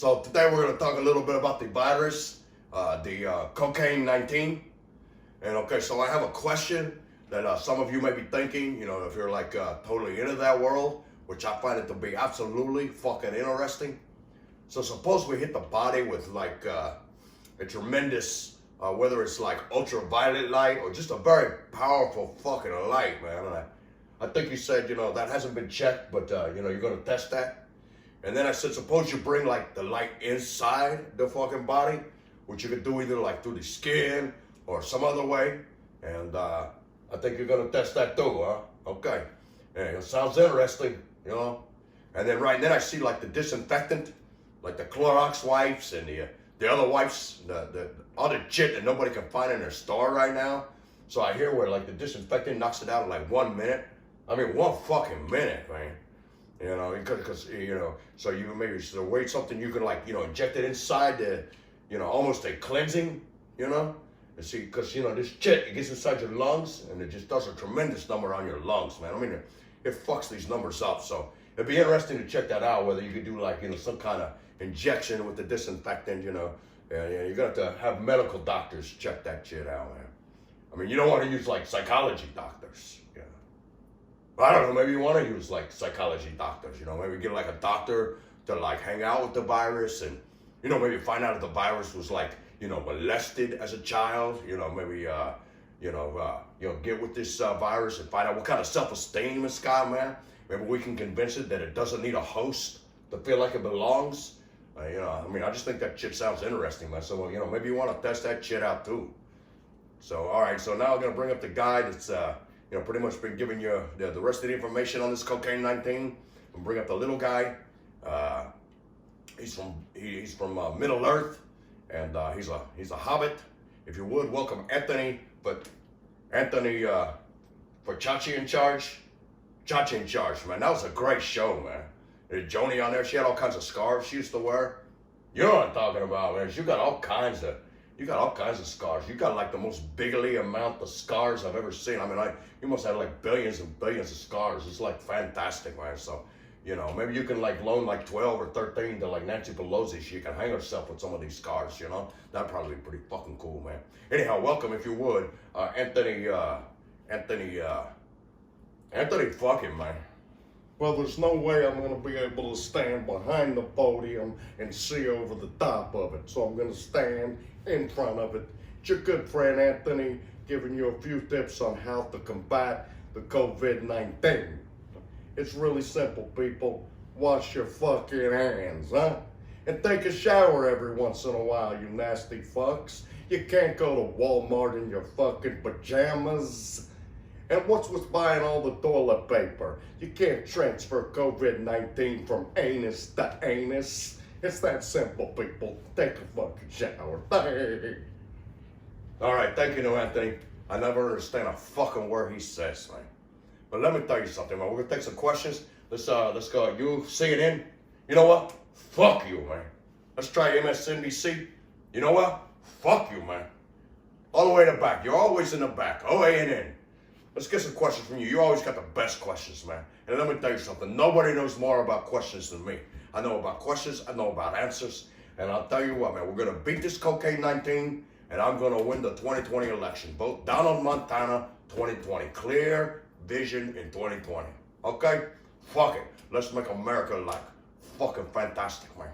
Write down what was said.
So today we're going to talk a little bit about the virus, cocaine 19. And okay, so I have a question that some of you may be thinking, you know, if you're like totally into that world, which I find it to be absolutely fucking interesting. So suppose we hit the body with like a tremendous, whether it's like ultraviolet light or just a very powerful fucking light, man. And I think you said, you know, that hasn't been checked, but you know, you're going to test that. And then I said, suppose you bring like the light inside the fucking body, which you could do either like through the skin or some other way. And I think you're going to test that too, huh? Okay. Yeah, it sounds interesting, you know. And then right then I see like the disinfectant, like the Clorox wipes and the other wipes, the other shit that nobody can find in their store right now. So I hear where like the disinfectant knocks it out in like 1 minute. I mean, 1 fucking minute, man. You know, because, you know, so you maybe wait something you can like, you know, inject it inside the, you know, almost a cleansing, you know. And see, because, you know, this shit, it gets inside your lungs and it just does a tremendous number on your lungs, man. I mean, it fucks these numbers up. So it'd be interesting to check that out, whether you could do like, you know, some kind of injection with the disinfectant, you know. And you're going to have medical doctors check that shit out, man. I mean, you don't want to use like psychology doctors, you know. I don't know, maybe you want to use like psychology doctors, you know, maybe get like a doctor to like hang out with the virus and, you know, maybe find out if the virus was like, you know, molested as a child, you know, maybe, you know, get with this virus and find out what kind of self-esteem it's got, man. Maybe we can convince it that it doesn't need a host to feel like it belongs. You know, I mean, I just think that shit sounds interesting, man. So, well, you know, maybe you want to test that shit out too. So, all right, so now I'm going to bring up the guy that's, you know, pretty much been giving you the rest of the information on this cocaine 19. And bring up the little guy. He's from Middle Earth, and he's a hobbit. If you would welcome Anthony, but Anthony for Chachi in Charge. Chachi in Charge, man. That was a great show, man. There's Joni on there. She had all kinds of scarves she used to wear. You know what I'm talking about, man. You got all kinds of scars. You got like the most bigly amount of scars I've ever seen. I mean, you must have like billions and billions of scars. It's like fantastic, man. So, you know, maybe you can like loan like 12 or 13 to like Nancy Pelosi. She can hang herself with some of these scars, you know. That'd probably be pretty fucking cool, man. Anyhow, welcome if you would, Anthony fucking, man. Well, there's no way I'm going to be able to stand behind the podium and see over the top of it. So I'm going to stand in front of it. It's your good friend Anthony giving you a few tips on how to combat the COVID-19. It's really simple, people. Wash your fucking hands, huh? And take a shower every once in a while, you nasty fucks. You can't go to Walmart in your fucking pajamas. And what's with buying all the toilet paper? You can't transfer COVID-19 from anus to anus. It's that simple, people. Take a fucking shower. All right, thank you, Anthony. I never understand a fucking word he says, man. But let me tell you something, man. We're gonna take some questions. Let's go. You sing it in. You know what? Fuck you, man. Let's try MSNBC. You know what? Fuck you, man. All the way in the back. You're always in the back. OANN. Let's get some questions from you. You always got the best questions, man. And let me tell you something. Nobody knows more about questions than me. I know about questions. I know about answers. And I'll tell you what, man. We're going to beat this cocaine 19, and I'm going to win the 2020 election. Vote Donald Montana 2020. Clear vision in 2020. Okay? Fuck it. Let's make America like fucking fantastic, man.